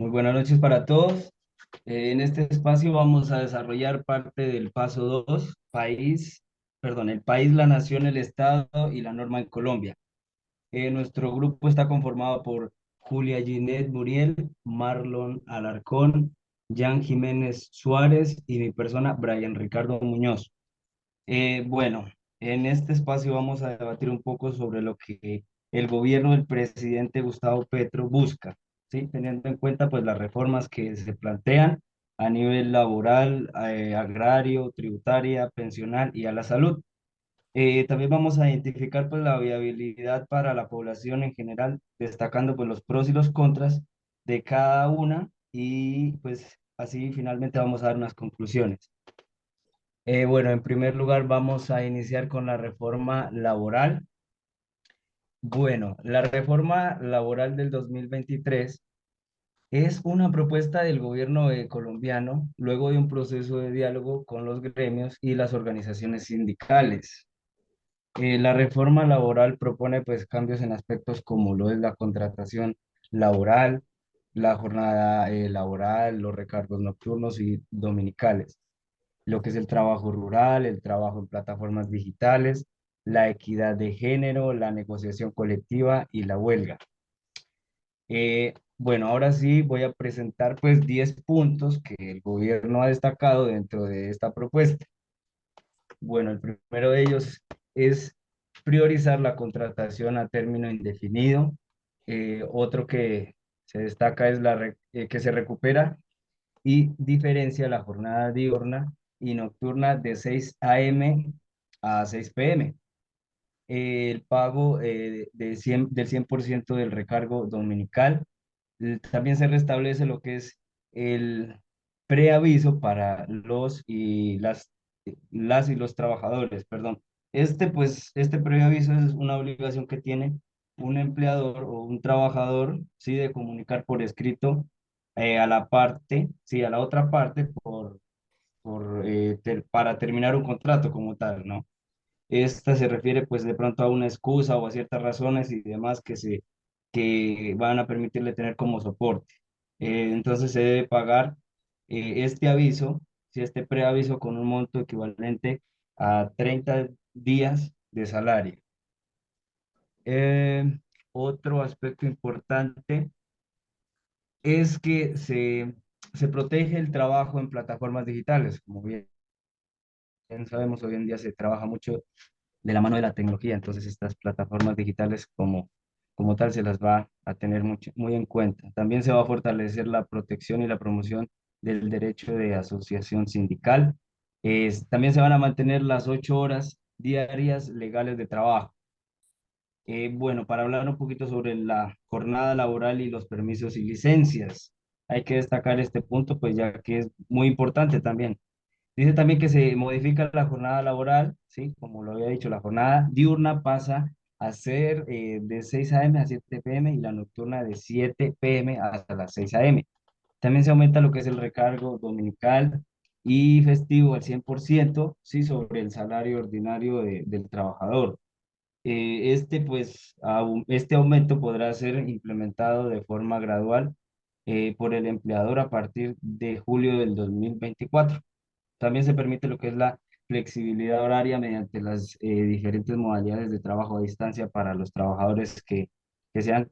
Muy buenas noches para todos. En este espacio vamos a desarrollar parte del paso 2, el país, la nación, el Estado y la norma en Colombia. Nuestro grupo está conformado por Julia Ginette Muriel, Marlon Alarcón, Jan Jiménez Suárez y mi persona, Brian Ricardo Muñoz. Bueno, en este espacio vamos a debatir un poco sobre lo que el gobierno del presidente Gustavo Petro busca, ¿sí? Teniendo en cuenta pues las reformas que se plantean a nivel laboral, agrario, tributaria, pensional y a la salud. También vamos a identificar pues la viabilidad para la población en general, destacando pues los pros y los contras de cada una y pues así finalmente vamos a dar unas conclusiones. Bueno, en primer lugar vamos a iniciar con la reforma laboral. Bueno, la reforma laboral del 2023 es una propuesta del gobierno colombiano luego de un proceso de diálogo con los gremios y las organizaciones sindicales. La reforma laboral propone pues cambios en aspectos como lo es la contratación laboral, la jornada laboral, los recargos nocturnos y dominicales, lo que es el trabajo rural, el trabajo en plataformas digitales, la equidad de género, la negociación colectiva y la huelga. Bueno, ahora sí voy a presentar pues 10 puntos que el gobierno ha destacado dentro de esta propuesta. Bueno, el primero de ellos es priorizar la contratación a término indefinido. Otro que se destaca es que se recupera y diferencia la jornada diurna y nocturna de 6 a.m. a 6 p.m. El pago del 100% del recargo dominical. También se restablece lo que es el preaviso para las y los trabajadores, perdón. Este preaviso es una obligación que tiene un empleador o un trabajador, sí, de comunicar por escrito a la parte, sí, a la otra parte para terminar un contrato como tal, ¿no? Esta se refiere pues de pronto a una excusa o a ciertas razones y demás que van a permitirle tener como soporte. Entonces se debe pagar este aviso, si este preaviso con un monto equivalente a 30 días de salario. Eh, Otro aspecto importante es que se protege el trabajo en plataformas digitales. Como bien sabemos, hoy en día se trabaja mucho de la mano de la tecnología, entonces estas plataformas digitales como tal se las va a tener muy en cuenta. También se va a fortalecer la protección y la promoción del derecho de asociación sindical. También se van a mantener las 8 horas diarias legales de trabajo. Bueno, para hablar un poquito sobre la jornada laboral y los permisos y licencias, hay que destacar este punto, pues ya que es muy importante también. Dice también que se modifica la jornada laboral, ¿sí? Como lo había dicho, la jornada diurna pasa a ser de 6 a.m. a 7 p.m. y la nocturna de 7 p.m. hasta las 6 a.m. También se aumenta lo que es el recargo dominical y festivo al 100%, ¿sí? Sobre el salario ordinario del trabajador. Este aumento podrá ser implementado de forma gradual por el empleador a partir de julio del 2024. También se permite lo que es la flexibilidad horaria mediante las diferentes modalidades de trabajo a distancia para los trabajadores que sean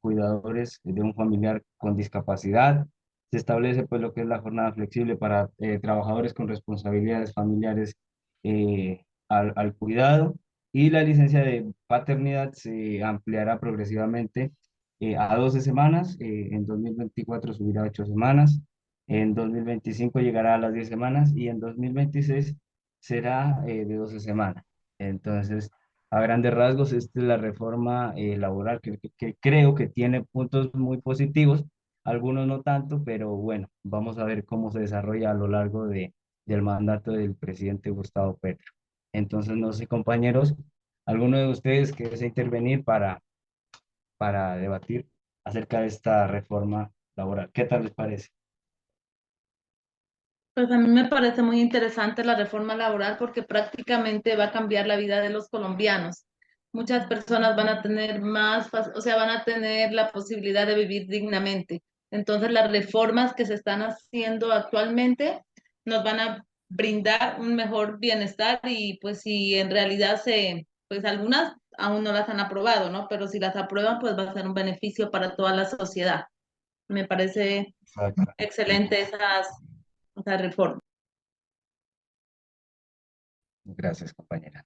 cuidadores de un familiar con discapacidad. Se establece pues lo que es la jornada flexible para trabajadores con responsabilidades familiares al cuidado, y la licencia de paternidad se ampliará progresivamente a 12 semanas. En 2024 subirá a 8 semanas. En 2025 llegará a las 10 semanas y en 2026 será de 12 semanas. Entonces, a grandes rasgos, esta es la reforma laboral que creo que tiene puntos muy positivos, algunos no tanto, pero bueno, vamos a ver cómo se desarrolla a lo largo del mandato del presidente Gustavo Petro. Entonces, no sé, compañeros, alguno de ustedes que desea intervenir para debatir acerca de esta reforma laboral. ¿Qué tal les parece? Pues a mí me parece muy interesante la reforma laboral porque prácticamente va a cambiar la vida de los colombianos. Muchas personas van a tener o sea, van a tener la posibilidad de vivir dignamente. Entonces, las reformas que se están haciendo actualmente nos van a brindar un mejor bienestar y pues si en realidad pues algunas aún no las han aprobado, ¿no? Pero si las aprueban, pues va a ser un beneficio para toda la sociedad. Me parece Exactamente. excelente esa reforma. Gracias, compañera.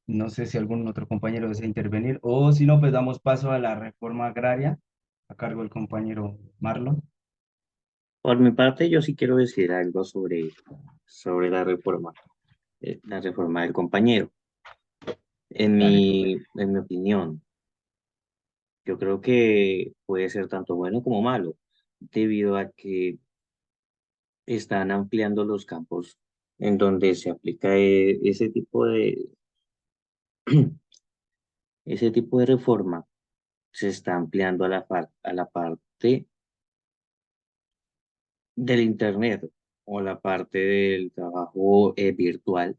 No sé si algún otro compañero desea intervenir o si no, pues damos paso a la reforma agraria a cargo del compañero Marlon. Por mi parte, yo sí quiero decir algo sobre la reforma del compañero. Dale, compañero. En mi opinión, yo creo que puede ser tanto bueno como malo, debido a que están ampliando los campos en donde se aplica ese tipo de reforma, se está ampliando a la parte del Internet o la parte del trabajo virtual,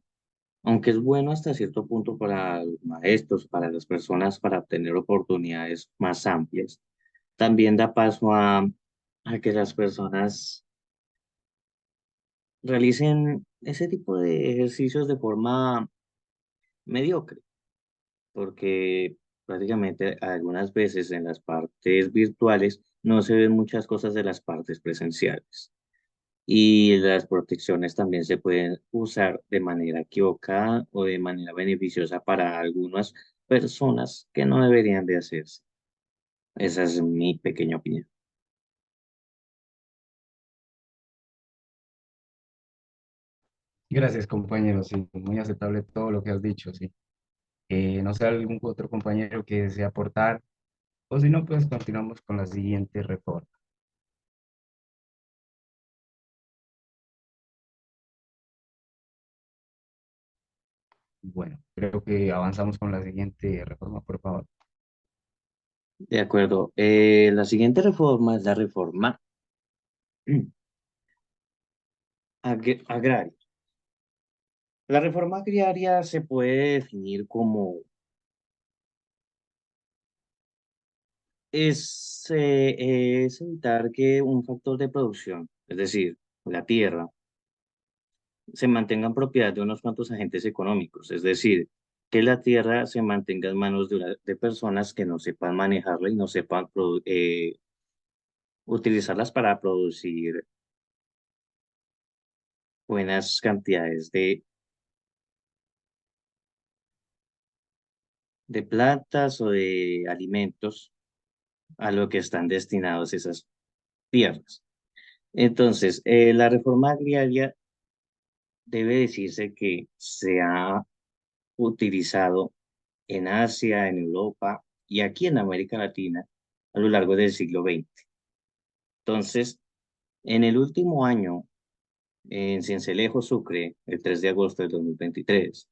aunque es bueno hasta cierto punto para los maestros, para las personas, para obtener oportunidades más amplias. También da paso a que las personas realicen ese tipo de ejercicios de forma mediocre, porque prácticamente algunas veces en las partes virtuales no se ven muchas cosas de las partes presenciales. Y las protecciones también se pueden usar de manera equivocada o de manera beneficiosa para algunas personas que no deberían de hacerse. Esa es mi pequeña opinión. Gracias, compañero. Sí, muy aceptable todo lo que has dicho, sí. No sé, algún otro compañero que desea aportar o si no, pues continuamos con la siguiente reforma. Bueno, creo que avanzamos con la siguiente reforma, por favor. De acuerdo. La siguiente reforma es la reforma agraria. La reforma agraria se puede definir como es evitar que un factor de producción, es decir, la tierra, se mantenga en propiedad de unos cuantos agentes económicos, es decir, que la tierra se mantenga en manos de personas que no sepan manejarla y no sepan utilizarlas para producir buenas cantidades de plantas o de alimentos a lo que están destinados esas tierras. Entonces, la reforma agraria debe decirse que se ha utilizado en Asia, en Europa y aquí en América Latina a lo largo del siglo XX. Entonces, en el último año, en Cincelejo, Sucre, el 3 de agosto de 2023,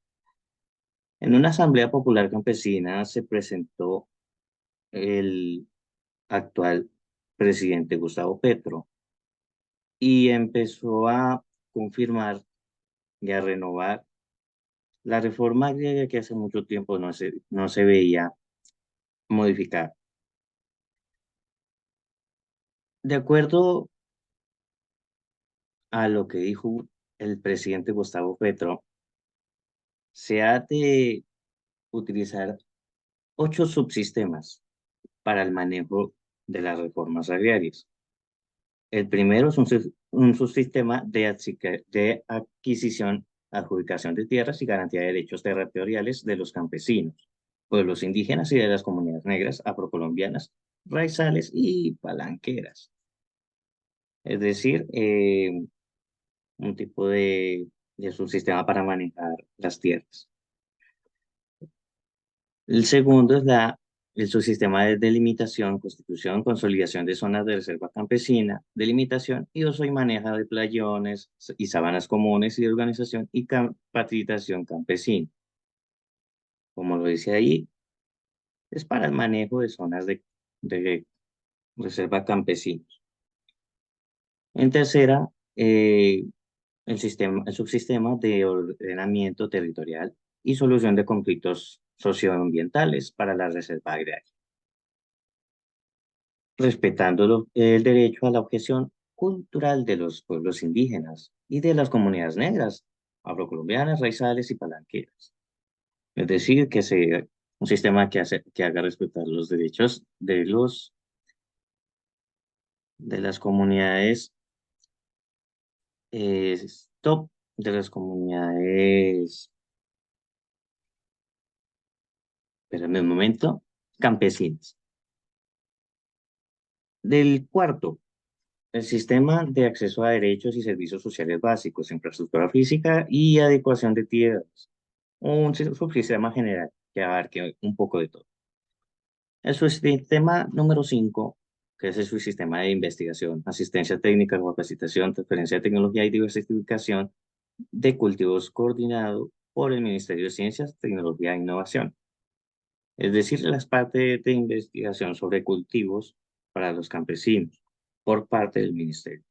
en una asamblea popular campesina se presentó el actual presidente Gustavo Petro y empezó a confirmar y a renovar la reforma agraria que hace mucho tiempo no se veía modificada. De acuerdo a lo que dijo el presidente Gustavo Petro, se ha de utilizar 8 subsistemas para el manejo de las reformas agrarias. El primero es un subsistema de adquisición, adjudicación de tierras y garantía de derechos territoriales de los campesinos, pueblos indígenas y de las comunidades negras, afrocolombianas, raizales y palanqueras. Es decir, un tipo de subsistema para manejar las tierras. El segundo es el subsistema de delimitación, constitución, consolidación de zonas de reserva campesina, delimitación y uso y manejo de playones y sabanas comunes y de organización y capacitación campesina. Como lo dice ahí, es para el manejo de zonas de reserva campesina. En tercera, el subsistema de ordenamiento territorial y solución de conflictos socioambientales para la reserva agraria. respetando el derecho a la objeción cultural de los pueblos indígenas y de las comunidades negras, afrocolombianas, raizales y palanqueras. Es decir, un sistema que haga respetar los derechos de las comunidades top, de las comunidades, espérame un momento, campesinas. Del cuarto, el sistema de acceso a derechos y servicios sociales básicos, infraestructura física y adecuación de tierras. Un subsistema general que abarque un poco de todo. El subsistema número 5, que es el subsistema de investigación, asistencia técnica, capacitación, transferencia de tecnología y diversificación de cultivos coordinado por el Ministerio de Ciencias, Tecnología e Innovación. Es decir, las partes de investigación sobre cultivos para los campesinos por parte del Ministerio.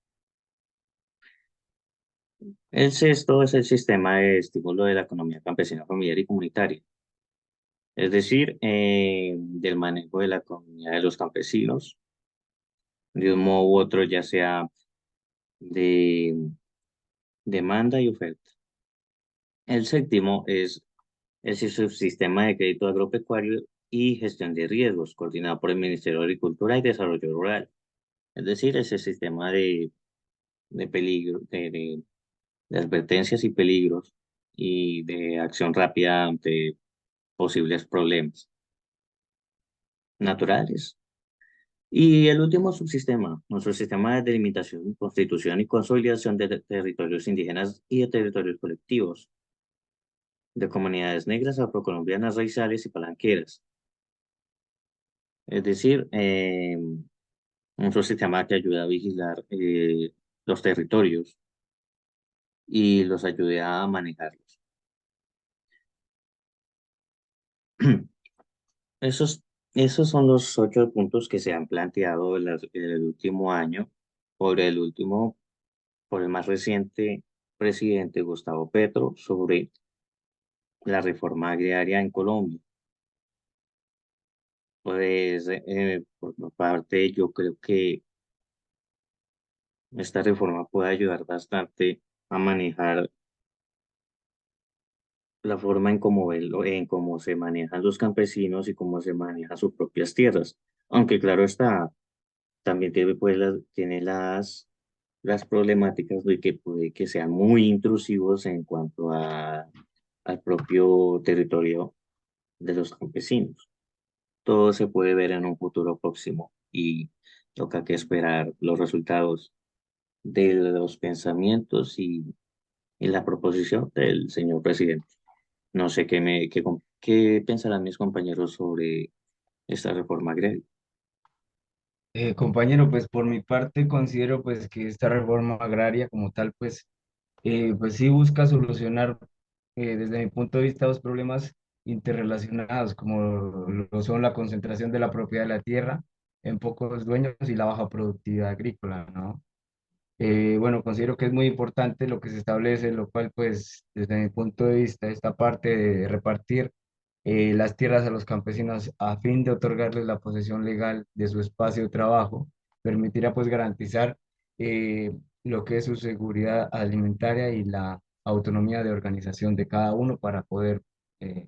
El sexto es el sistema de estímulo de la economía campesina, familiar y comunitaria, es decir, del manejo de la economía de los campesinos, de un modo u otro, ya sea de demanda y oferta. El séptimo es el subsistema de crédito agropecuario y gestión de riesgos, coordinado por el Ministerio de Agricultura y Desarrollo Rural, es decir, ese sistema de peligro, de advertencias y peligros y de acción rápida ante posibles problemas naturales. Y el último subsistema, nuestro sistema de delimitación, constitución y consolidación de territorios indígenas y de territorios colectivos, de comunidades negras, afrocolombianas, raizales y palanqueras. Es decir, nuestro sistema que ayuda a vigilar los territorios y los ayude a manejarlos. Esos, esos son los 8 puntos que se han planteado en el último año por por el más reciente presidente Gustavo Petro sobre la reforma agraria en Colombia. Pues, por mi parte, yo creo que esta reforma puede ayudar bastante a manejar la forma en cómo se manejan los campesinos y cómo se manejan sus propias tierras. Aunque claro está, también tiene las problemáticas de que puede que sean muy intrusivos en cuanto al propio territorio de los campesinos. Todo se puede ver en un futuro próximo y toca que esperar los resultados de los pensamientos y la proposición del señor presidente. No sé qué pensarán mis compañeros sobre esta reforma agraria. Compañero, pues por mi parte considero pues que esta reforma agraria como tal pues sí busca solucionar desde mi punto de vista dos problemas interrelacionados como lo son la concentración de la propiedad de la tierra en pocos dueños y la baja productividad agrícola, ¿no? Bueno, considero que es muy importante lo que se establece, lo cual, pues, desde mi punto de vista, esta parte de repartir las tierras a los campesinos a fin de otorgarles la posesión legal de su espacio de trabajo, permitirá, pues, garantizar lo que es su seguridad alimentaria y la autonomía de organización de cada uno para poder, eh,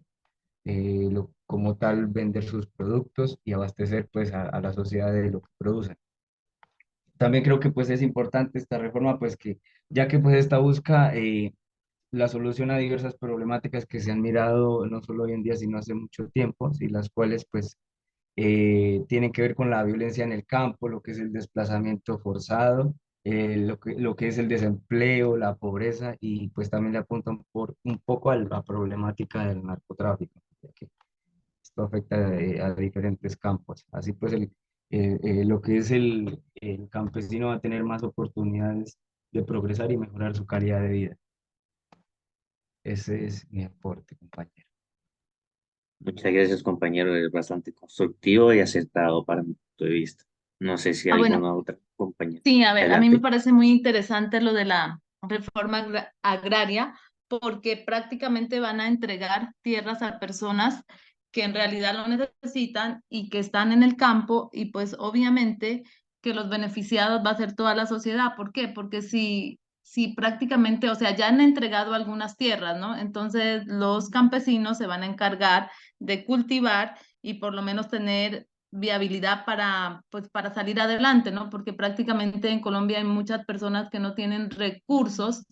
como tal, vender sus productos y abastecer, pues, a la sociedad de lo que producen. También creo que pues es importante esta reforma, pues que ya que pues esta busca la solución a diversas problemáticas que se han mirado no solo hoy en día, sino hace mucho tiempo, y las cuales pues tienen que ver con la violencia en el campo, lo que es el desplazamiento forzado, lo que es el desempleo, la pobreza, y pues también le apuntan un poco a la problemática del narcotráfico, ya que esto afecta a diferentes campos. Así pues, lo que es el campesino va a tener más oportunidades de progresar y mejorar su calidad de vida. Ese es mi aporte, compañero. Muchas gracias, compañero. Es bastante constructivo y acertado para mi punto de vista. No sé si Ah, bueno, alguna otra compañera. sí, a ver, a mí me Adelante. parece muy interesante lo de la reforma agraria porque prácticamente van a entregar tierras a personas que en realidad lo necesitan y que están en el campo y pues obviamente que los beneficiados va a ser toda la sociedad. ¿Por qué? Porque si prácticamente, o sea, ya han entregado algunas tierras, ¿no? Entonces los campesinos se van a encargar de cultivar y por lo menos tener viabilidad para, pues, para salir adelante, ¿no? Porque prácticamente en Colombia hay muchas personas que no tienen recursos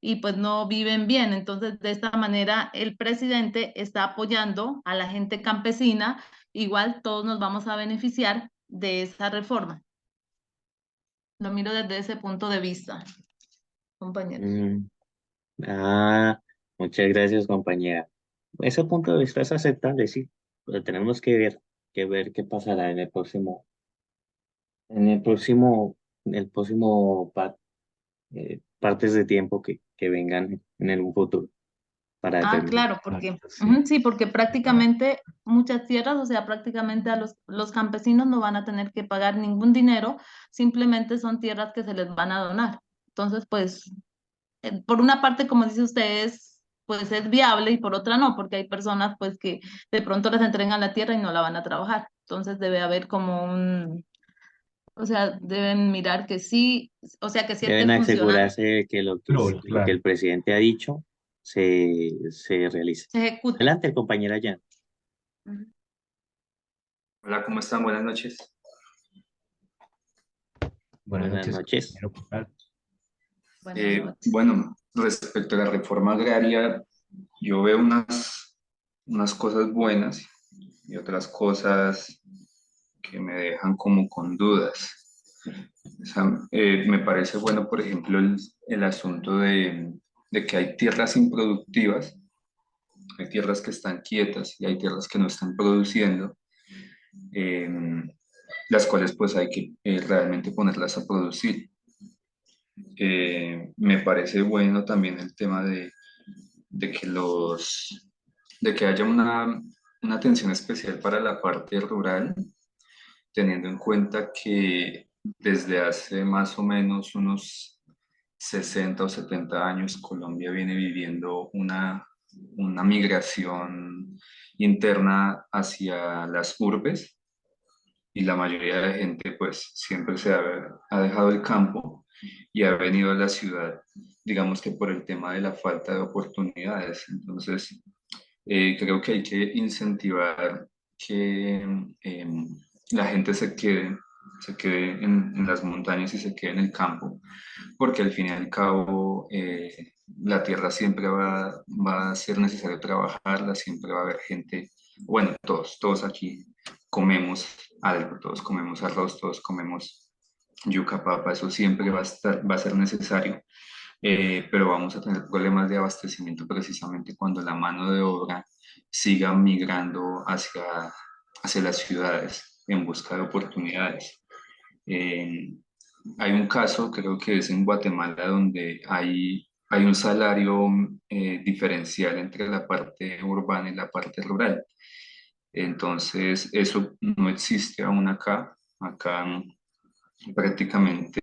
y pues no viven bien. Entonces, de esta manera, el presidente está apoyando a la gente campesina. Igual todos nos vamos a beneficiar de esa reforma. Lo miro desde ese punto de vista, compañeros. Mm, ah, muchas gracias, compañera. Ese punto de vista es aceptable, sí, pero tenemos que ver qué pasará en el próximo partes de tiempo que vengan en un futuro para Ah, determinar. claro, porque Exacto, sí. sí, porque prácticamente muchas tierras, o sea, prácticamente a los campesinos no van a tener que pagar ningún dinero, simplemente son tierras que se les van a donar. Entonces, pues, por una parte, como dice usted, pues es viable y por otra no, porque hay personas pues que de pronto les entregan la tierra y no la van a trabajar. Entonces debe haber como o sea, deben mirar que sí, o sea, que sí esté Deben funcionando, asegurarse de que lo que Claro. el presidente ha dicho se realice. se ejecute. Adelante, compañera Jan. Ujú. Hola, ¿cómo están? Buenas noches. Buenas Buenas noches, noches. compañero. ¿Qué tal? Buenas noches. Bueno, respecto a la reforma agraria, yo veo unas cosas buenas y otras cosas que me dejan como con dudas. O sea, me parece bueno, por ejemplo, el asunto de que hay tierras improductivas, hay tierras que están quietas y hay tierras que no están produciendo, eh, las cuales pues hay que realmente ponerlas a producir. Me parece bueno también el tema de que de que haya una atención especial para la parte rural, teniendo en cuenta que desde hace más o menos unos 60 o 70 años Colombia viene viviendo una migración interna hacia las urbes y la mayoría de la gente pues siempre ha dejado el campo y ha venido a la ciudad, digamos que por el tema de la falta de oportunidades. Entonces, creo que hay que incentivar que la gente se quede en las montañas y se quede en el campo, porque al fin y al cabo la tierra siempre va a ser necesario trabajarla, siempre va a haber gente, bueno, todos aquí comemos algo, todos comemos arroz, todos comemos yuca, papa, eso siempre va a ser necesario, pero vamos a tener problemas de abastecimiento precisamente cuando la mano de obra siga migrando hacia las ciudades en busca de oportunidades. Eh, Hay un caso, creo que es en Guatemala, donde hay un salario diferencial entre la parte urbana y la parte rural. Entonces, eso no existe aún acá. Acá prácticamente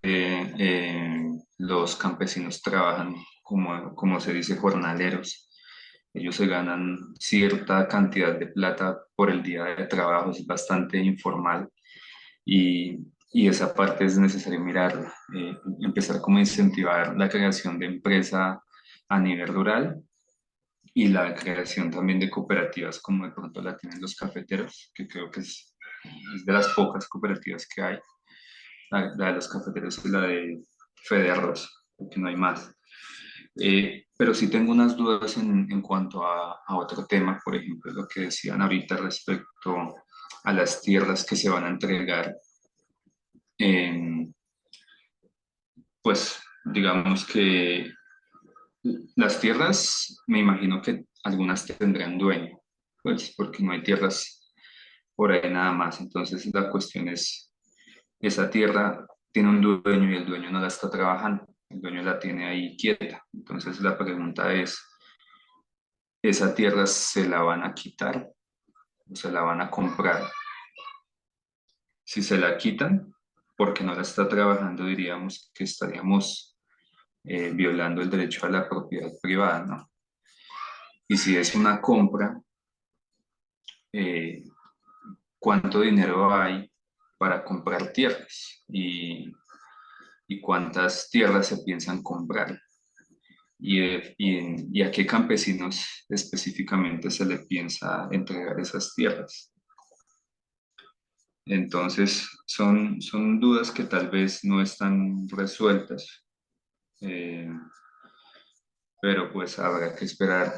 los campesinos trabajan, como se dice, jornaleros. Ellos se ganan cierta cantidad de plata por el día de trabajo, es bastante informal y, y esa parte es necesario mirarla, empezar como a incentivar la creación de empresa a nivel rural y la creación también de cooperativas como de pronto la tienen los cafeteros, que creo que es de las pocas cooperativas que hay, la de los cafeteros y la de Fede Arroz, porque no hay más. Pero sí tengo unas dudas en cuanto a otro tema, por ejemplo, lo que decían ahorita respecto a las tierras que se van a entregar. Pues digamos que las tierras, me imagino que algunas tendrán dueño, pues porque no hay tierras por ahí nada más. Entonces la cuestión es, esa tierra tiene un dueño y el dueño no la está trabajando, el dueño la tiene ahí quieta. Entonces la pregunta es, ¿esa tierra se la van a quitar o se la van a comprar? Si se la quitan, porque no la está trabajando, diríamos que estaríamos violando el derecho a la propiedad privada, ¿no? Y si es una compra, eh, cuánto dinero hay para comprar tierras y cuántas tierras se piensan comprar y a qué campesinos específicamente se le piensa entregar esas tierras. Entonces, son dudas que tal vez no están resueltas, eh, pero pues habrá que esperar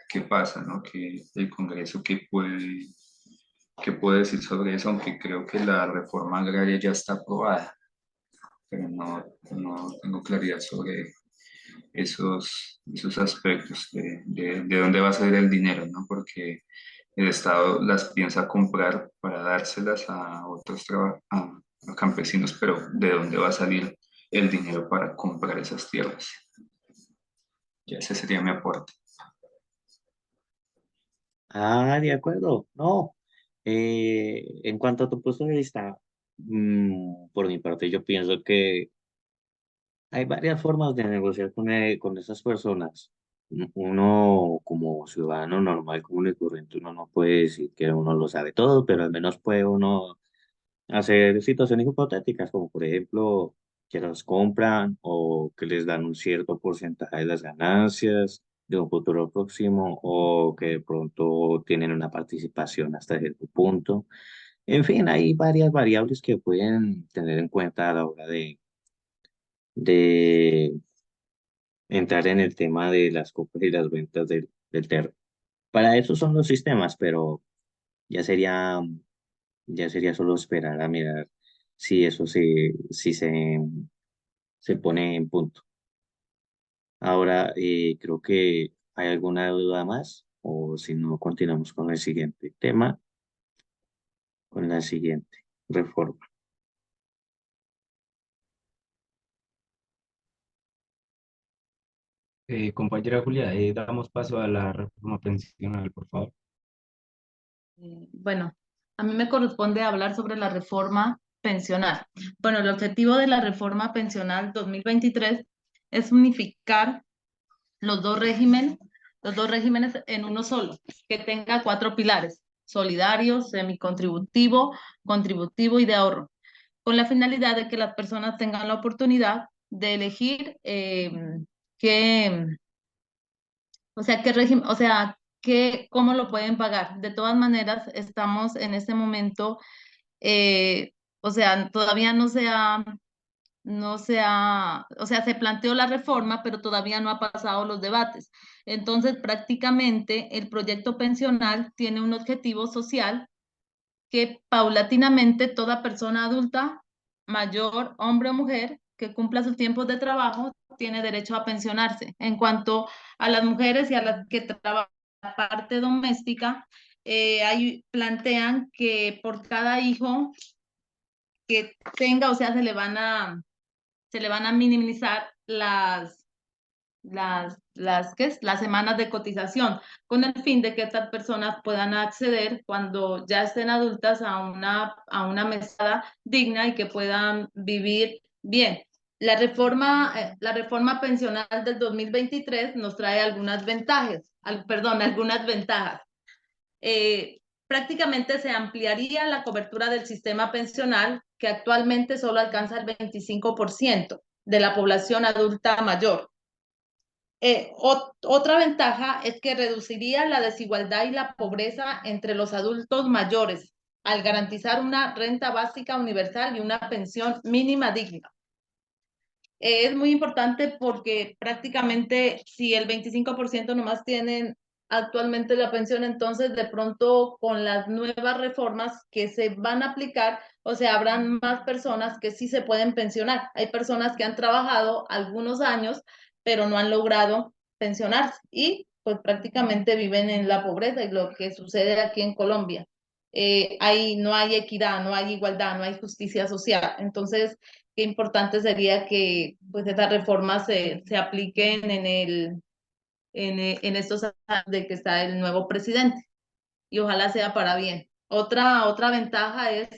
qué pasa, ¿no? Que el Congreso qué puede decir sobre eso, aunque creo que la reforma agraria ya está aprobada, pero no tengo claridad sobre esos aspectos de dónde va a salir el dinero, ¿no? Porque el Estado las piensa comprar para dárselas a otros a campesinos, pero ¿de dónde va a salir el dinero para comprar esas tierras? Ya ese sería mi aporte. Ah, de acuerdo. No. En cuanto a tu punto de vista, por mi parte, yo pienso que hay varias formas de negociar con esas personas. Uno, como ciudadano normal, común y corriente, uno no puede decir que uno lo sabe todo, pero al menos puede uno hacer situaciones hipotéticas, como por ejemplo que los compran o que les dan un cierto porcentaje de las ganancias de un futuro próximo o que de pronto tienen una participación hasta cierto punto. En fin, hay varias variables que pueden tener en cuenta a la hora de entrar en el tema de las compras y las ventas del terreno. Para eso son los sistemas, pero ya sería, ya sería solo esperar a mirar si eso se pone en punto. Ahora, creo que hay alguna duda más, o si no, continuamos con el siguiente tema, con la siguiente reforma. Compañera Julia, damos paso a la reforma pensional, por favor. Bueno, a mí me corresponde hablar sobre la reforma pensional. Bueno, el objetivo de la reforma pensional 2023 es unificar los los dos regímenes en uno solo, que tenga cuatro pilares: solidario, semicontributivo, contributivo y de ahorro, con la finalidad de que las personas tengan la oportunidad de elegir qué, o sea, qué régimen, o sea, cómo lo pueden pagar. De todas maneras, estamos en este momento, eh, o sea, todavía o sea, se planteó la reforma, pero todavía no ha pasado los debates. Entonces, prácticamente el proyecto pensional tiene un objetivo social que paulatinamente toda persona adulta, mayor, hombre o mujer, que cumpla sus tiempos de trabajo, tiene derecho a pensionarse. En cuanto a las mujeres y a las que trabajan la parte doméstica, ahí plantean que por cada hijo que tenga, o sea, se le van a minimizar ¿qué es? Las semanas de cotización, con el fin de que estas personas puedan acceder cuando ya estén adultas a una mesada digna y que puedan vivir bien. La reforma pensional del 2023 nos trae algunas ventajas, algunas ventajas. Prácticamente se ampliaría la cobertura del sistema pensional, que actualmente solo alcanza el 25% de la población adulta mayor. Otra ventaja es que reduciría la desigualdad y la pobreza entre los adultos mayores al garantizar una renta básica universal y una pensión mínima digna. Es muy importante porque prácticamente si el 25% nomás tienen actualmente la pensión, entonces de pronto con las nuevas reformas que se van a aplicar, o sea, habrán más personas que sí se pueden pensionar. Hay personas que han trabajado algunos años, pero no han logrado pensionarse y pues prácticamente viven en la pobreza, y lo que sucede aquí en Colombia. No hay equidad, no hay igualdad, no hay justicia social. Entonces, qué importante sería que pues estas reformas se apliquen en estos años de que está el nuevo presidente, y ojalá sea para bien. Otra ventaja es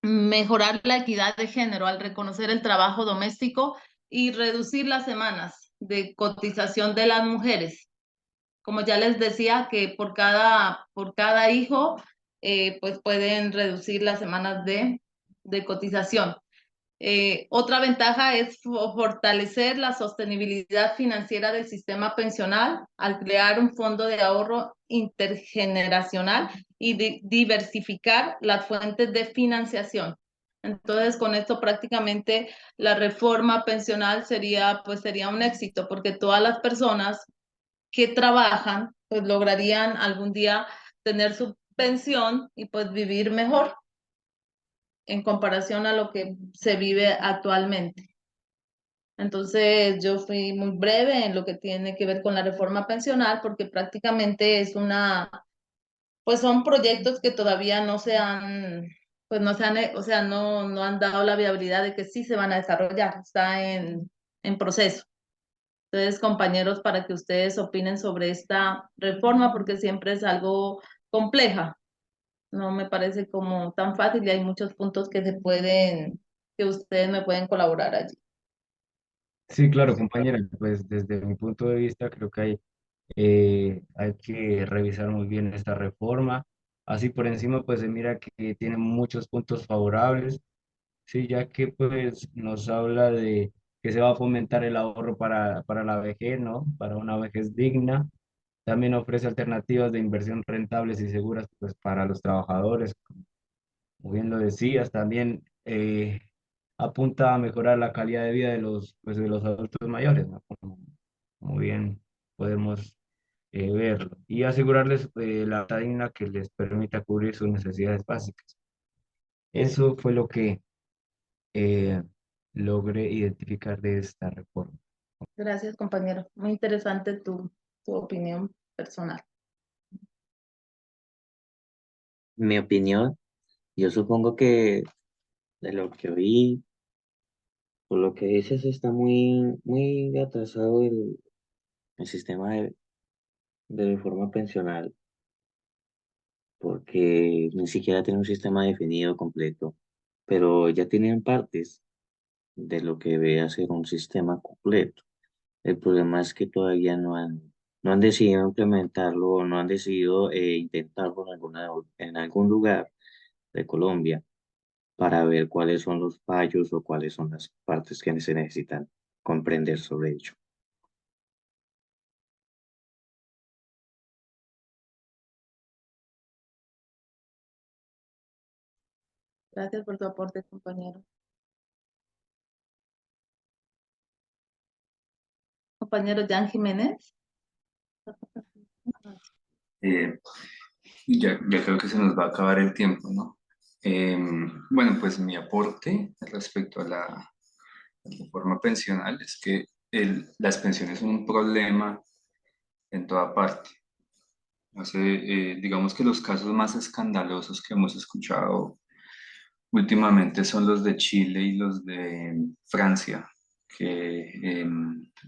mejorar la equidad de género al reconocer el trabajo doméstico y reducir las semanas de cotización de las mujeres. como ya les decía, que por cada hijo, pues pueden reducir las semanas de cotización. Otra ventaja es fortalecer la sostenibilidad financiera del sistema pensional al crear un fondo de ahorro intergeneracional y diversificar las fuentes de financiación. Entonces, con esto prácticamente la reforma pensional sería un éxito, porque todas las personas que trabajan pues lograrían algún día tener su pensión y pues vivir mejor en comparación a lo que se vive actualmente. Entonces, yo fui muy breve en lo que tiene que ver con la reforma pensional, porque prácticamente pues son proyectos que todavía no se han, pues no se han, o sea, no han dado la viabilidad de que sí se van a desarrollar, está en proceso. Entonces, compañeros, para que ustedes opinen sobre esta reforma, porque siempre es algo compleja, no me parece como tan fácil y hay muchos puntos que ustedes me pueden colaborar allí. Sí, claro, compañera, pues desde mi punto de vista creo que hay que revisar muy bien esta reforma. Así por encima, pues se mira que tiene muchos puntos favorables, sí, ya que pues nos habla de que se va a fomentar el ahorro para la vejez, ¿no? Para una vejez digna. También ofrece alternativas de inversión rentables y seguras pues para los trabajadores, como bien lo decías. También apunta a mejorar la calidad de vida de pues, de los adultos mayores, ¿no? Como bien podemos verlo, y asegurarles la renta digna que les permita cubrir sus necesidades básicas. Eso fue lo que eh, logré identificar de esta reforma. Gracias, compañero. Muy interesante tu opinión personal. Mi opinión, yo supongo que de lo que oí, por lo que dices, está muy atrasado el sistema de reforma pensional, porque ni siquiera tiene un sistema definido completo, pero ya tienen partes de lo que debe ser un sistema completo. El problema es que todavía no han decidido implementarlo o no han decidido intentarlo en algún lugar de Colombia para ver cuáles son los fallos o cuáles son las partes que se necesitan comprender sobre ello. Gracias por tu aporte, compañero. Compañero Jan Jiménez. Eh, ya creo que se nos va a acabar el tiempo, ¿no? Bueno, pues mi aporte respecto a la reforma pensional es que las pensiones son un problema en toda parte. Digamos que los casos más escandalosos que hemos escuchado últimamente son los de Chile y los de Francia, que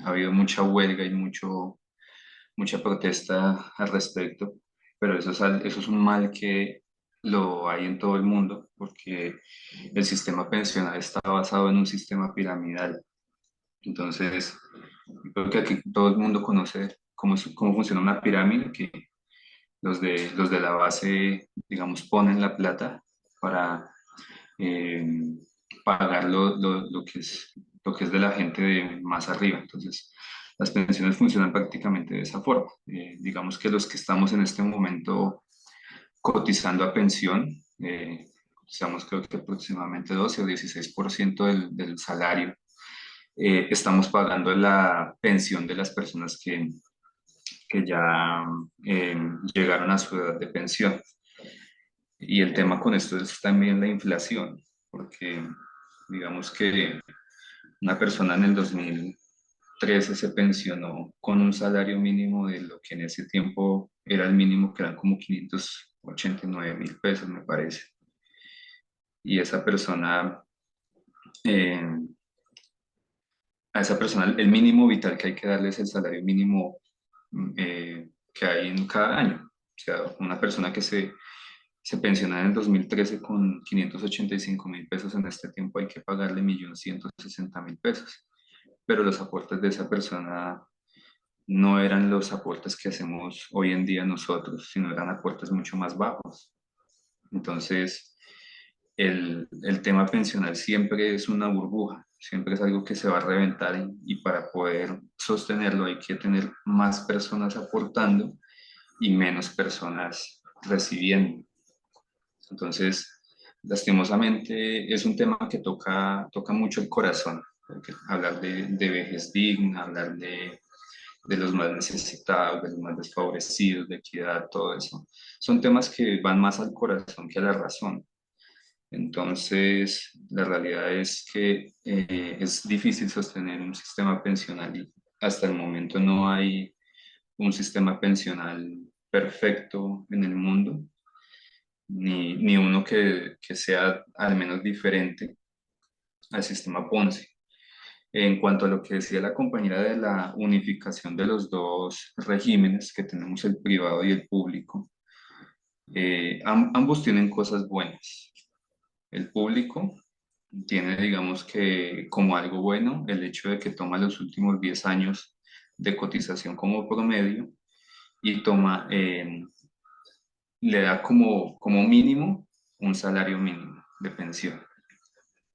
ha habido mucha huelga y mucha protesta al respecto, pero eso es un mal que lo hay en todo el mundo, porque el sistema pensional está basado en un sistema piramidal. Entonces, creo que aquí todo el mundo conoce cómo funciona una pirámide, que los de la base, digamos, ponen la plata para eh, pagar lo que es de la gente de más arriba. Entonces, las pensiones funcionan prácticamente de esa forma. Digamos que los que estamos en este momento cotizando a pensión, cotizamos creo que aproximadamente 12 o 16% del salario. Estamos pagando la pensión de las personas que ya eh, llegaron a su edad de pensión. Y el tema con esto es también la inflación, porque digamos que una persona en el 2013 se pensionó con un salario mínimo de lo que en ese tiempo era el mínimo, que eran como 589.000 pesos, me parece. Y eh, a esa persona el mínimo vital que hay que darle es el salario mínimo que hay en cada año. O sea, una persona que se pensiona en el 2013 con 585.000 pesos, en este tiempo hay que pagarle 1.160.000 pesos. Pero los aportes de esa persona no eran los aportes que hacemos hoy en día nosotros, sino eran aportes mucho más bajos. Entonces, el tema pensional siempre es una burbuja, siempre es algo que se va a reventar y para poder sostenerlo hay que tener más personas aportando y menos personas recibiendo. Entonces, lastimosamente es un tema que toca mucho el corazón, porque hablar de vejez digna, hablar de los más necesitados, de los más desfavorecidos, de equidad, todo eso, son temas que van más al corazón que a la razón. Entonces, la realidad es que es difícil sostener un sistema pensional y hasta el momento no hay un sistema pensional perfecto en el mundo, ni uno que sea al menos diferente al sistema Ponzi. En cuanto a lo que decía la compañera de la unificación de los dos regímenes que tenemos, el privado y el público, ambos tienen cosas buenas. El público tiene, digamos que como algo bueno, el hecho de que toma los últimos 10 años de cotización como promedio y le da como mínimo un salario mínimo de pensión.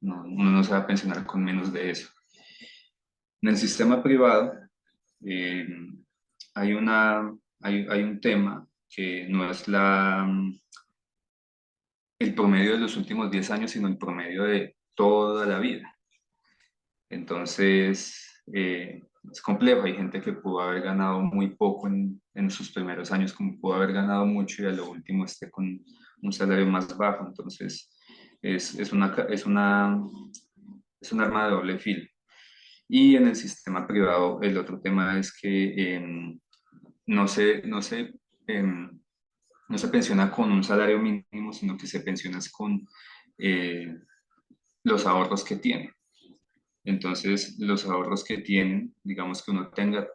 No, uno no se va a pensionar con menos de eso. En el sistema privado eh, hay un tema que no es el promedio de los últimos 10 años, sino el promedio de toda la vida. Entonces, es complejo. Hay gente que pudo haber ganado muy poco en sus primeros años, como pudo haber ganado mucho y a lo último esté con un salario más bajo. Entonces, es un arma de doble filo. Y en el sistema privado, el otro tema es que no se, no se, em, no se pensiona con un salario mínimo, sino que se pensiona con eh, los ahorros que tiene. Entonces, los ahorros que tienen, digamos que uno tenga,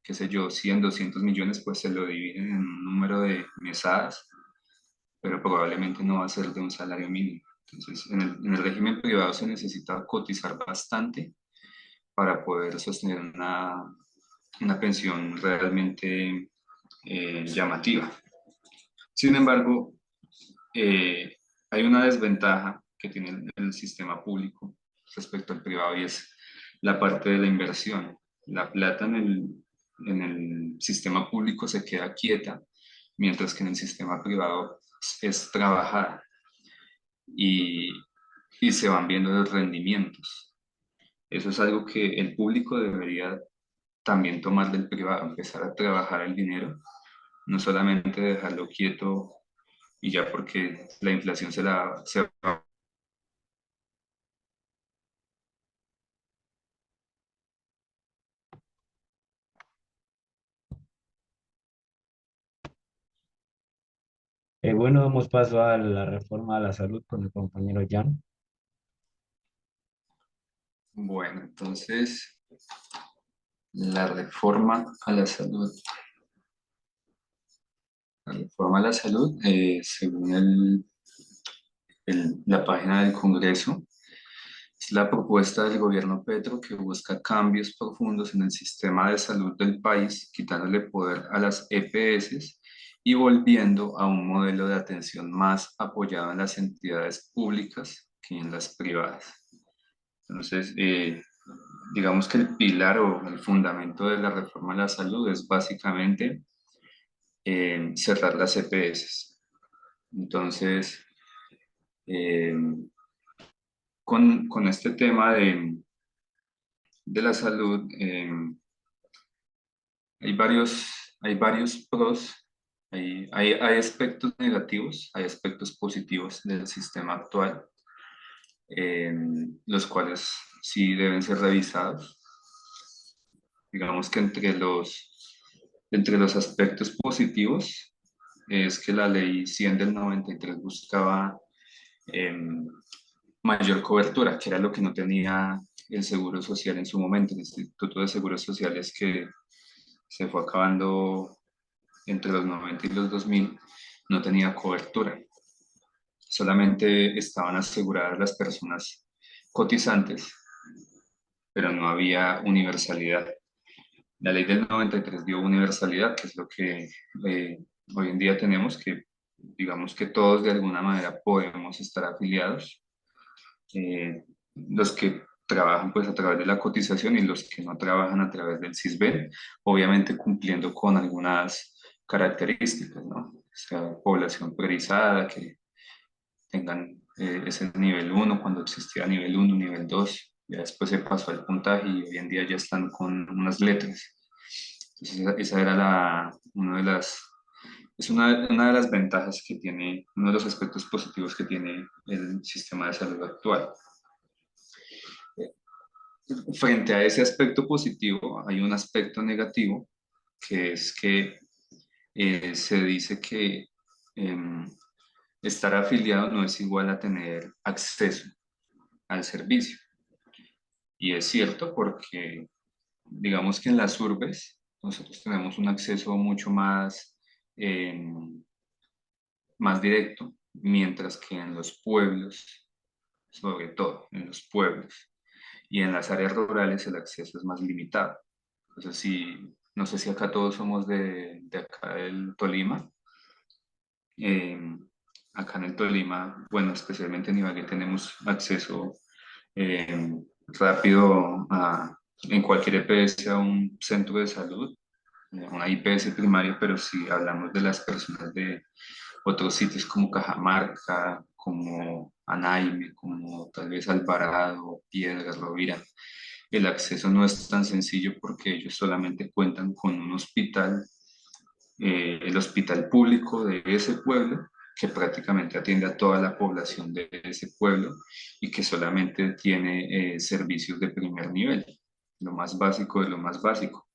qué sé yo, 100, 200 millones, pues se lo dividen en un número de mesadas, pero probablemente no va a ser de un salario mínimo. Entonces, en el régimen privado se necesita cotizar bastante para poder sostener una pensión realmente llamativa. Sin embargo, hay una desventaja que tiene el sistema público respecto al privado y es la parte de la inversión. La plata en el sistema público se queda quieta, mientras que en el sistema privado es trabajada y, y se van viendo los rendimientos. Eso es algo que el público debería también tomar del privado, empezar a trabajar el dinero, no solamente dejarlo quieto y ya porque la inflación se va. Bueno, damos paso a la reforma a la salud con el compañero Jan. Bueno, entonces la reforma a la salud. La reforma a la salud, según la página del Congreso, es la propuesta del gobierno Petro que busca cambios profundos en el sistema de salud del país, quitándole poder a las EPS y volviendo a un modelo de atención más apoyado en las entidades públicas que en las privadas. Entonces, digamos que el pilar o el fundamento de la reforma a la salud es básicamente cerrar las EPS. Entonces, eh, con este tema de la salud, hay varios pros, hay aspectos negativos, hay aspectos positivos del sistema actual, eh, los cuales sí deben ser revisados. Digamos que entre los aspectos positivos es que la ley 100 del 93 buscaba mayor cobertura, que era lo que no tenía el Seguro Social en su momento. El Instituto de Seguros Sociales que se fue acabando entre los 90 y los 2000 no tenía cobertura. Solamente estaban aseguradas las personas cotizantes, pero no había universalidad. La ley del 93 dio universalidad, que es lo que hoy en día tenemos, que digamos que todos de alguna manera podemos estar afiliados, los que trabajan pues a través de la cotización y los que no trabajan a través del SISBEN, obviamente cumpliendo con algunas características, ¿no? O sea, población priorizada, que tengan ese nivel 1 cuando existía nivel 1 nivel 2 ya después se pasó al puntaje y hoy en día ya están con unas letras. Entonces esa era una de las, es una de las ventajas que tiene, uno de los aspectos positivos que tiene el sistema de salud actual. Frente a ese aspecto positivo, hay un aspecto negativo, que es que se dice que em, estar afiliado no es igual a tener acceso al servicio. Y es cierto porque, digamos que en las urbes, nosotros tenemos un acceso mucho más directo, mientras que en los pueblos, sobre todo en los pueblos y en las áreas rurales, el acceso es más limitado. Entonces, no sé si acá todos somos de acá del Tolima. Eh, Acá en el Tolima, bueno, especialmente en Ibagué, tenemos acceso eh, rápido en cualquier EPS a un centro de salud, una IPS primaria, pero si hablamos de las personas de otros sitios como Cajamarca, como Anaime, como tal vez Alvarado, Piedras, Rovira, el acceso no es tan sencillo porque ellos solamente cuentan con un hospital, el hospital público de ese pueblo, que prácticamente atiende a toda la población de ese pueblo y que solamente tiene servicios de primer nivel, lo más básico de lo más básico.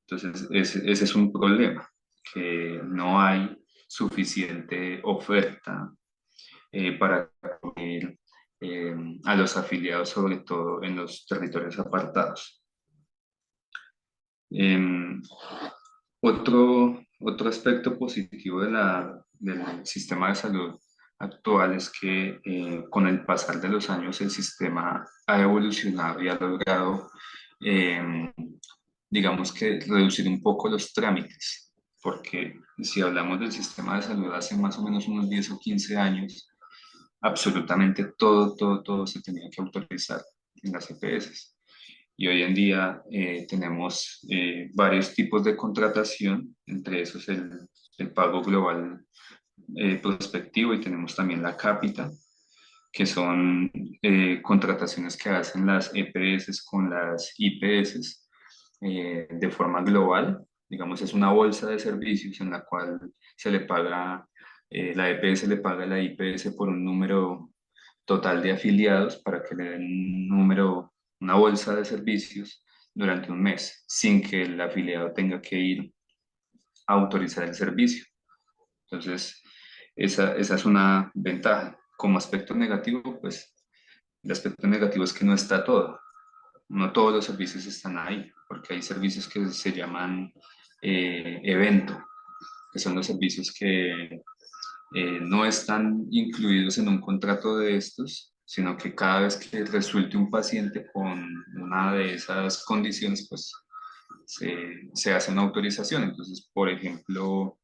Entonces, ese es un problema, que no hay suficiente oferta para cubrir a los afiliados, sobre todo en los territorios apartados. Em, otro aspecto positivo del sistema de salud actual es que con el pasar de los años el sistema ha evolucionado y ha logrado, digamos que, reducir un poco los trámites, porque si hablamos del sistema de salud hace más o menos unos 10 o 15 años, absolutamente todo se tenía que autorizar en las EPS. Y hoy en día tenemos varios tipos de contratación, entre esos el pago global prospectivo, y tenemos también la cápita, que son contrataciones que hacen las EPS con las IPS de forma global. Digamos, es una bolsa de servicios en la cual se le paga, la EPS le paga a la IPS por un número total de afiliados para que le den un número, una bolsa de servicios durante un mes, sin que el afiliado tenga que ir a autorizar el servicio. Entonces, esa es una ventaja. Como aspecto negativo, pues el aspecto negativo es que no está todo. No todos los servicios están ahí, porque hay servicios que se llaman evento, que son los servicios que no están incluidos en un contrato de estos, sino que cada vez que resulte un paciente con una de esas condiciones, pues se hace una autorización. Entonces, por ejemplo,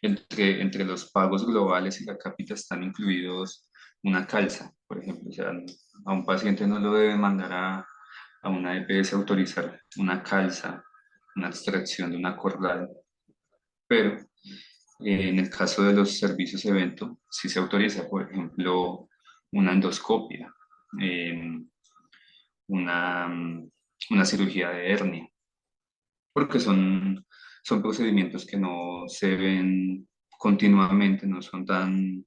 entre los pagos globales y la cápita están incluidos una calza, por ejemplo. O sea, a un paciente no lo debe mandar a una EPS a autorizar una calza, una extracción de una cordal, pero en el caso de los servicios evento, sí se autoriza, por ejemplo, una endoscopia, eh, una, una cirugía de hernia, porque son procedimientos que no se ven continuamente, no son tan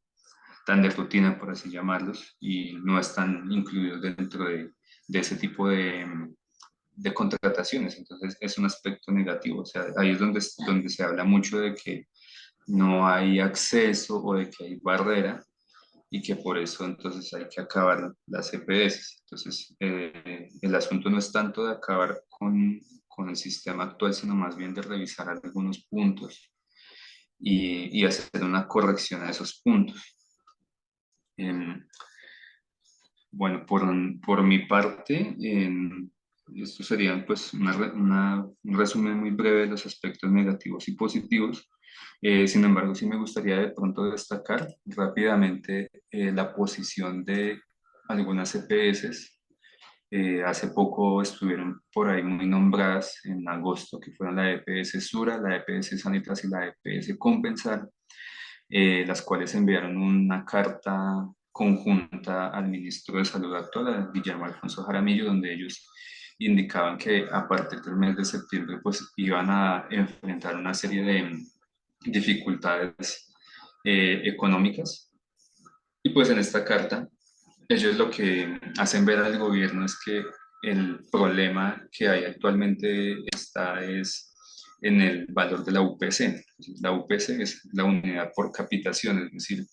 de rutina, por así llamarlos, y no están incluidos dentro de ese tipo de contrataciones. Entonces, es un aspecto negativo. O sea, ahí es donde se habla mucho de que no hay acceso o de que hay barrera y que por eso entonces hay que acabar las EPS. Entonces, el asunto no es tanto de acabar con el sistema actual, sino más bien de revisar algunos puntos y hacer una corrección a esos puntos. Bueno, por mi parte, Estos serían pues un resumen muy breve de los aspectos negativos y positivos. Sin embargo, sí me gustaría de pronto destacar rápidamente la posición de algunas EPS. Hace poco estuvieron por ahí muy nombradas en agosto, que fueron la EPS Sura, la EPS Sanitas y la EPS Compensar, las cuales enviaron una carta conjunta al ministro de Salud actual, a Guillermo Alfonso Jaramillo, donde ellos indicaban que a partir del mes de septiembre pues iban a enfrentar una serie de dificultades económicas. Y pues en esta carta ellos lo que hacen ver al gobierno es que el problema que hay actualmente está es en el valor de la UPC. La UPC es la unidad por capitación, es decir,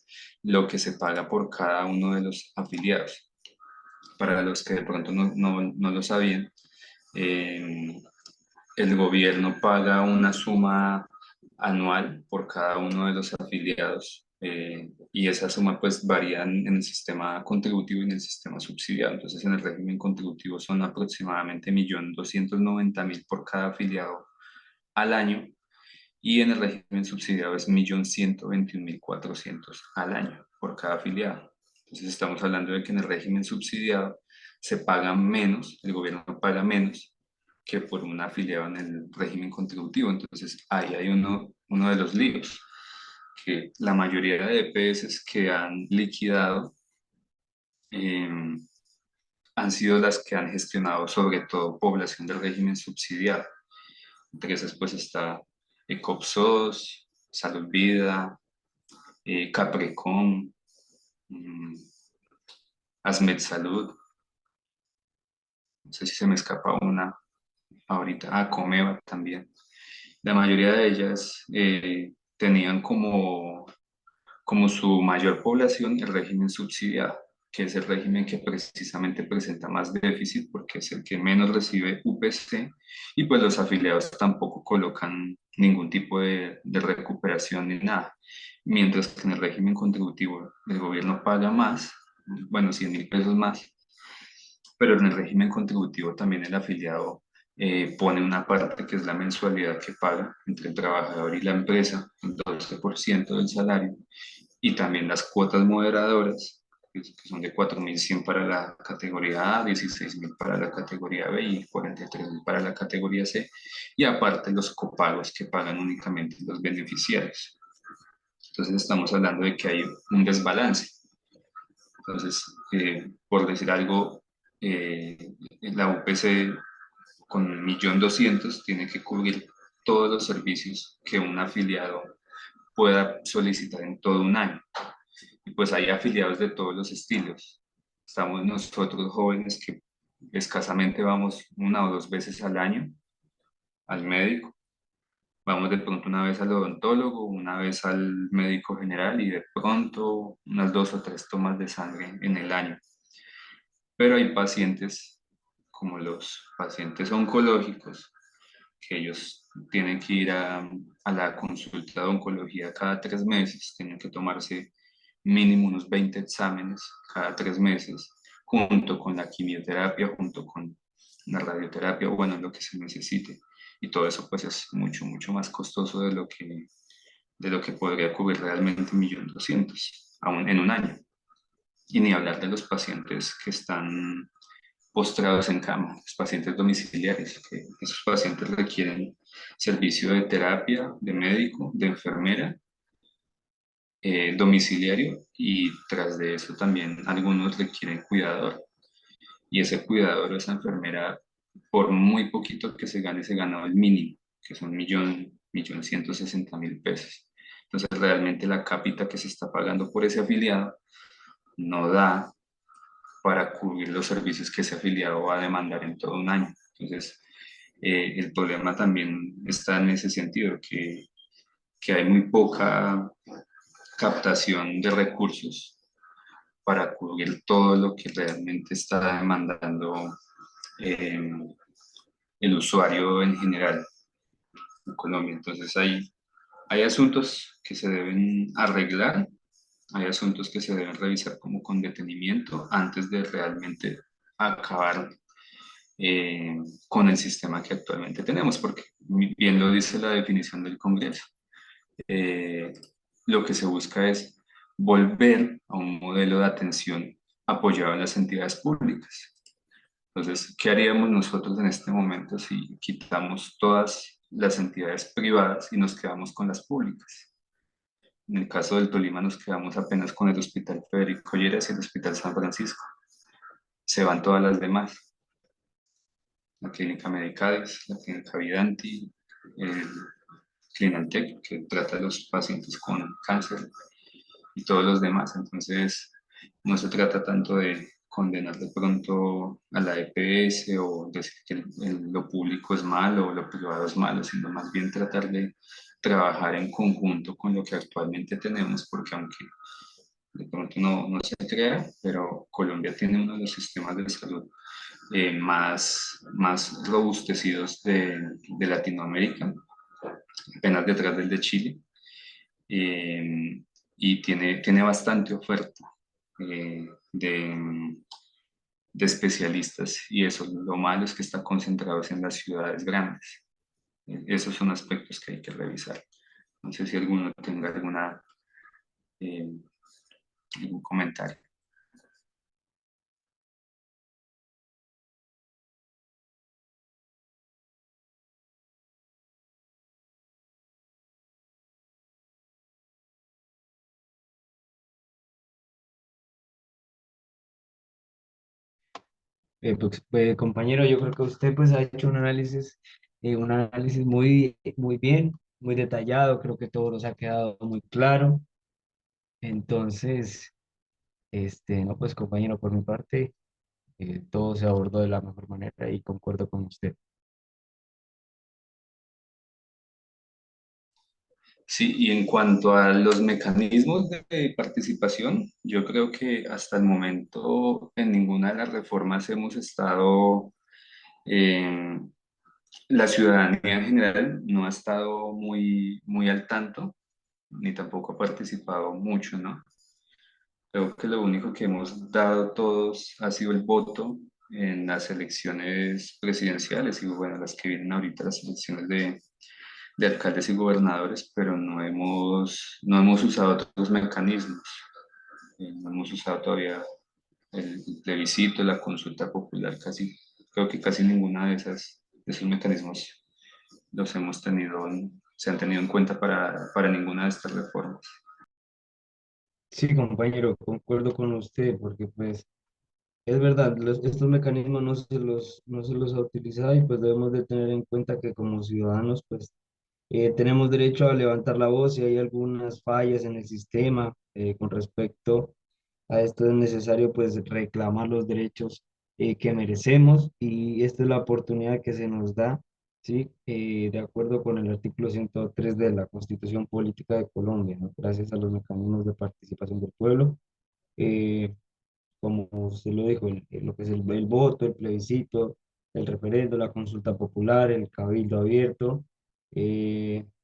lo que se paga por cada uno de los afiliados. Para los que de pronto no lo sabían, eh, el gobierno paga una suma anual por cada uno de los afiliados, y esa suma pues varía en el sistema contributivo y en el sistema subsidiado. Entonces en el régimen contributivo son aproximadamente 1.290.000 por cada afiliado al año, y en el régimen subsidiado es 1.121.400 al año por cada afiliado. Entonces estamos hablando de que en el régimen subsidiado se paga menos, el gobierno paga menos que por un afiliado en el régimen contributivo. Entonces ahí hay uno de los líos, que la mayoría de EPS que han liquidado eh, han sido las que han gestionado sobre todo población del régimen subsidiado. Entre esas pues está Ecopsos, Salud Vida, Caprecom, mm, Asmed Salud, no sé si se me escapa una ahorita, Comeva también. La mayoría de ellas tenían como su mayor población el régimen subsidiado, que es el régimen que precisamente presenta más déficit porque es el que menos recibe UPC, y pues los afiliados tampoco colocan ningún tipo de recuperación ni nada. Mientras que en el régimen contributivo el gobierno paga más, bueno, 100.000 pesos más, pero en el régimen contributivo también el afiliado pone una parte que es la mensualidad que paga entre el trabajador y la empresa, el 12% del salario, y también las cuotas moderadoras, que son de 4.100 para la categoría A, 16.000 para la categoría B y 43.000 para la categoría C, y aparte los copagos que pagan únicamente los beneficiarios. Entonces estamos hablando de que hay un desbalance. Entonces, por decir algo, la UPC con 1.200.000 tiene que cubrir todos los servicios que un afiliado pueda solicitar en todo un año. Y pues hay afiliados de todos los estilos. Estamos nosotros jóvenes que escasamente vamos 1 o 2 veces al año al médico. Vamos de pronto una vez al odontólogo, una vez al médico general y de pronto unas 2 o 3 tomas de sangre en el año. Pero hay pacientes como los pacientes oncológicos, que ellos tienen que ir a la consulta de oncología cada 3 meses, tienen que tomarse mínimo unos 20 exámenes cada 3 meses, junto con la quimioterapia, junto con la radioterapia, bueno, lo que se necesite. Y todo eso pues es mucho, mucho más costoso de lo que podría cubrir realmente 1.200.000 aún en un año. Y ni hablar de los pacientes que están postrados en cama, los pacientes domiciliarios, que esos pacientes requieren servicio de terapia, de médico, de enfermera, domiciliario, y tras de eso también algunos requieren cuidador. Y ese cuidador o esa enfermera, por muy poquito que se gane, se gana el mínimo, que son 1.160.000 pesos. Entonces realmente la cápita que se está pagando por ese afiliado no da para cubrir los servicios que ese afiliado va a demandar en todo un año. Entonces, el problema también está en ese sentido, que hay muy poca captación de recursos para cubrir todo lo que realmente está demandando eh, el usuario en general en Colombia. Entonces, hay asuntos que se deben arreglar, hay asuntos que se deben revisar como con detenimiento antes de realmente acabar con el sistema que actualmente tenemos, porque bien lo dice la definición del Congreso. eh, lo que se busca es volver a un modelo de atención apoyado en las entidades públicas. Entonces, ¿qué haríamos nosotros en este momento si quitamos todas las entidades privadas y nos quedamos con las públicas? En el caso del Tolima nos quedamos apenas con el Hospital Federico Lleras y el Hospital San Francisco. Se van todas las demás. La Clínica Medicades, la Clínica Vidanti, el Clinantec, que trata a los pacientes con cáncer, y todos los demás. Entonces, no se trata tanto de condenar de pronto a la EPS o decir que lo público es malo o lo privado es malo, sino más bien tratar de trabajar en conjunto con lo que actualmente tenemos, porque aunque de pronto no se crea, pero Colombia tiene uno de los sistemas de salud más robustecidos de Latinoamérica, apenas detrás del de Chile. eh, y tiene bastante oferta eh, de especialistas y eso, lo malo es que está concentrado en las ciudades grandes. Esos son aspectos que hay que revisar. No sé si alguno tenga eh, algún comentario. Compañero, yo creo que usted pues ha hecho un análisis muy bien, muy detallado, creo que todo nos ha quedado muy claro. Entonces, no, pues compañero, por mi parte, todo se abordó de la mejor manera y concuerdo con usted. Sí, y en cuanto a los mecanismos de participación, yo creo que hasta el momento en ninguna de las reformas hemos estado, eh, la ciudadanía en general no ha estado muy al tanto, ni tampoco ha participado mucho, ¿no? Creo que lo único que hemos dado todos ha sido el voto en las elecciones presidenciales y bueno, las que vienen ahorita, las elecciones de alcaldes y gobernadores, pero no hemos usado otros mecanismos. No hemos usado todavía el plebiscito, la consulta popular, creo que casi ninguna de esos mecanismos se han tenido en cuenta para ninguna de estas reformas. Sí, compañero, concuerdo con usted, porque pues es verdad, estos mecanismos no se los ha utilizado y pues debemos de tener en cuenta que como ciudadanos pues tenemos derecho a levantar la voz si hay algunas fallas en el sistema con respecto a esto. Es necesario pues reclamar los derechos que merecemos y esta es la oportunidad que se nos da, ¿sí? De acuerdo con el artículo 103 de la Constitución Política de Colombia, ¿no? Gracias a los mecanismos de participación del pueblo. eh, Como usted lo dijo, lo que es el voto, el plebiscito, el referendo, la consulta popular, el cabildo abierto.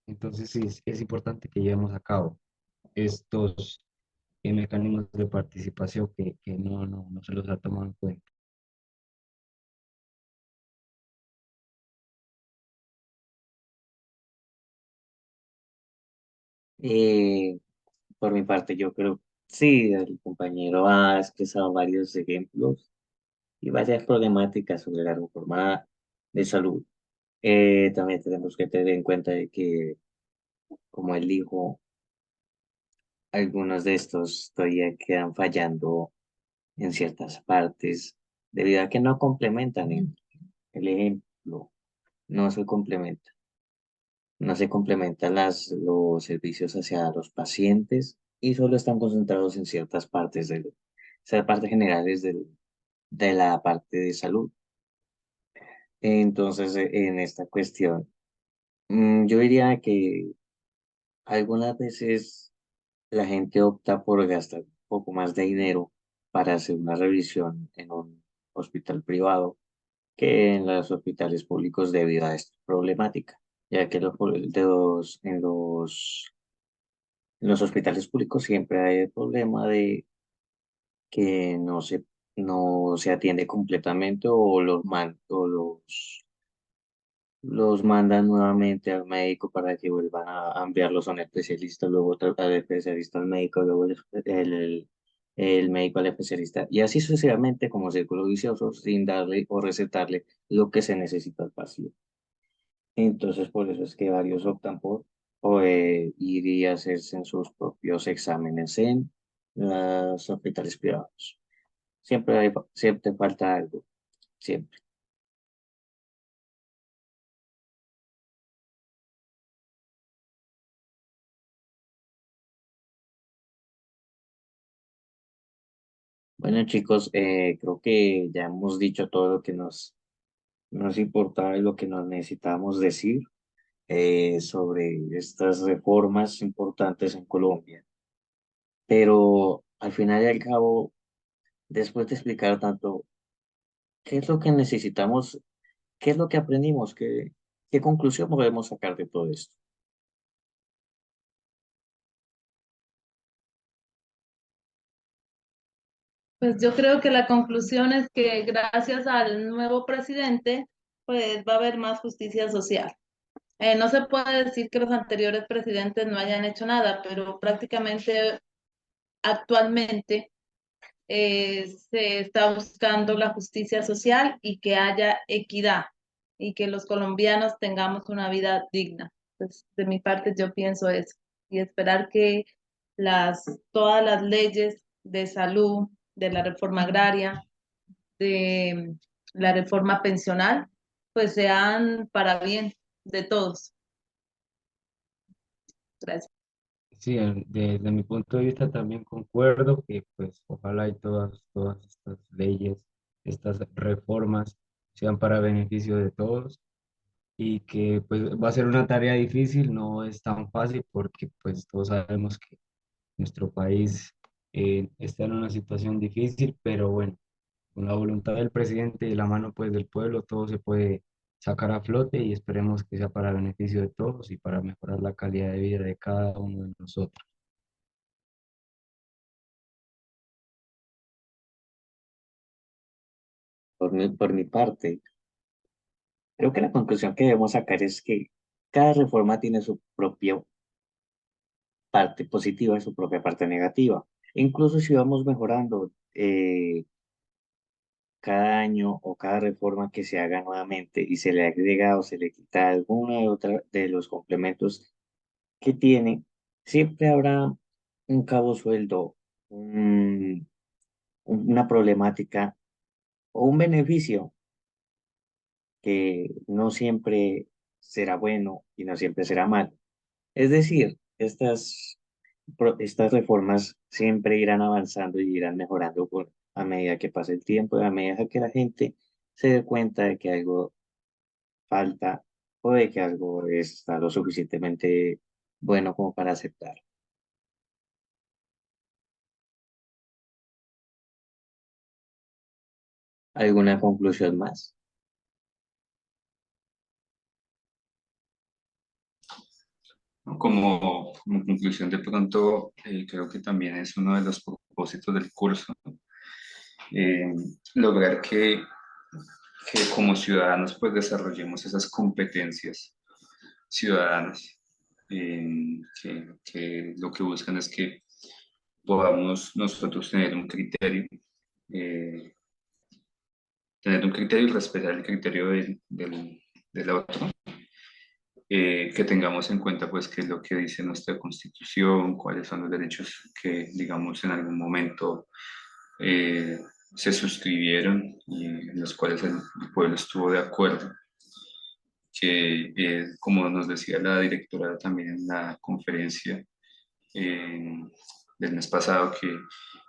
Entonces, sí, es importante que llevemos a cabo estos mecanismos de participación que no se los ha tomado en cuenta. Eh, por mi parte, yo creo, sí, el compañero ha expresado varios ejemplos y varias problemáticas sobre la reforma de salud. También tenemos que tener en cuenta de que, como él dijo, algunos de estos todavía quedan fallando en ciertas partes debido a que no complementan el ejemplo, no se complementa. No se complementan los servicios hacia los pacientes y solo están concentrados en ciertas partes esas partes generales de la parte de salud. Entonces, en esta cuestión, yo diría que algunas veces la gente opta por gastar un poco más de dinero para hacer una revisión en un hospital privado que en los hospitales públicos debido a esta problemática, ya que en los hospitales públicos siempre hay el problema de que no se atiende completamente o los mandan nuevamente al médico para que vuelvan a enviarlos a un especialista, luego al especialista al médico, luego el médico al especialista, y así sucesivamente como círculo vicioso, sin darle o recetarle lo que se necesita al paciente. Entonces, por eso es que varios optan por ir y hacerse en sus propios exámenes en los hospitales privados. Siempre falta algo, siempre. Bueno, chicos, creo que ya hemos dicho todo lo que nos importaba y lo que nos necesitábamos decir sobre estas reformas importantes en Colombia. Pero al final y al cabo, después de explicar tanto, ¿qué es lo que necesitamos? ¿Qué es lo que aprendimos? ¿Qué conclusión podemos sacar de todo esto? Pues yo creo que la conclusión es que gracias al nuevo presidente, pues va a haber más justicia social. No se puede decir que los anteriores presidentes no hayan hecho nada, pero prácticamente actualmente se está buscando la justicia social y que haya equidad y que los colombianos tengamos una vida digna. Pues de mi parte yo pienso eso y esperar que todas las leyes de salud, de la reforma agraria, de la reforma pensional, pues sean para bien de todos. Gracias. Sí, desde mi punto de vista también concuerdo que pues ojalá y todas estas leyes, estas reformas sean para beneficio de todos y que pues va a ser una tarea difícil, no es tan fácil porque pues todos sabemos que nuestro país está en una situación difícil, pero bueno, con la voluntad del presidente y la mano pues del pueblo todo se puede sacar a flote y esperemos que sea para beneficio de todos y para mejorar la calidad de vida de cada uno de nosotros. Por mi parte, creo que la conclusión que debemos sacar es que cada reforma tiene su propia parte positiva y su propia parte negativa. Incluso si vamos mejorando cada año o cada reforma que se haga nuevamente y se le agrega o se le quita alguna de otra de los complementos que tiene, siempre habrá un cabo sueldo, una problemática o un beneficio que no siempre será bueno y no siempre será malo. Es decir, estas reformas siempre irán avanzando y irán mejorando a medida que pase el tiempo, a medida que la gente se dé cuenta de que algo falta o de que algo está lo suficientemente bueno como para aceptar. ¿Alguna conclusión más? Como conclusión, de pronto, creo que también es uno de los propósitos del curso, eh, lograr que como ciudadanos pues desarrollemos esas competencias ciudadanas, que lo que buscan es que podamos nosotros eh, tener un criterio y respetar el criterio del otro, que tengamos en cuenta pues qué es lo que dice nuestra Constitución, cuáles son los derechos que digamos en algún momento eh, se suscribieron y en los cuales el pueblo estuvo de acuerdo, que como nos decía la directora también en la conferencia eh, del mes pasado, que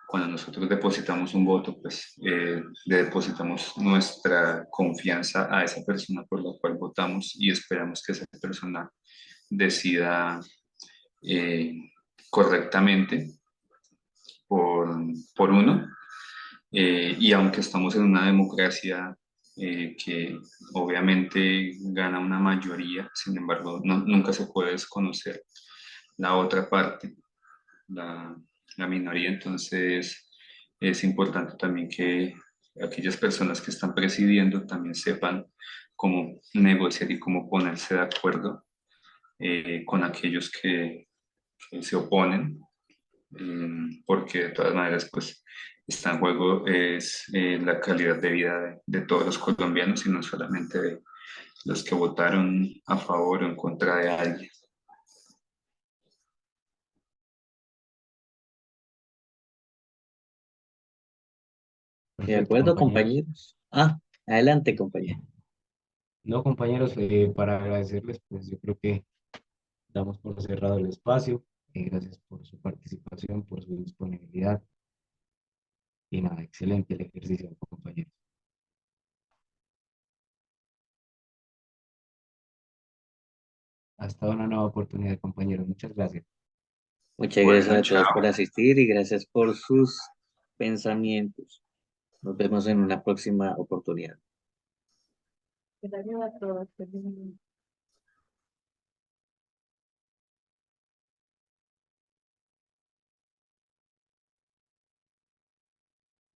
cuando nosotros depositamos un voto, pues le depositamos nuestra confianza a esa persona por la cual votamos y esperamos que esa persona decida eh, correctamente por, por uno. Y aunque estamos en una democracia que obviamente gana una mayoría, sin embargo, nunca se puede desconocer la otra parte, la, la minoría. Entonces, es importante también que aquellas personas que están presidiendo también sepan cómo negociar y cómo ponerse de acuerdo con aquellos que se oponen, porque de todas maneras, pues, está en juego es la calidad de vida de todos los colombianos y no solamente de los que votaron a favor o en contra de alguien. ¿De Perfecto, acuerdo, compañeros. compañeros? Ah, adelante, compañero. No, compañeros, para agradecerles, pues yo creo que damos por cerrado el espacio. Gracias por su participación, por su disponibilidad. Y nada, excelente el ejercicio, compañeros. Hasta una nueva oportunidad, compañeros. Muchas gracias. Muchas gracias Bueno, a todos por chao. asistir y gracias por sus pensamientos. Nos vemos en una próxima oportunidad. Gracias a todos.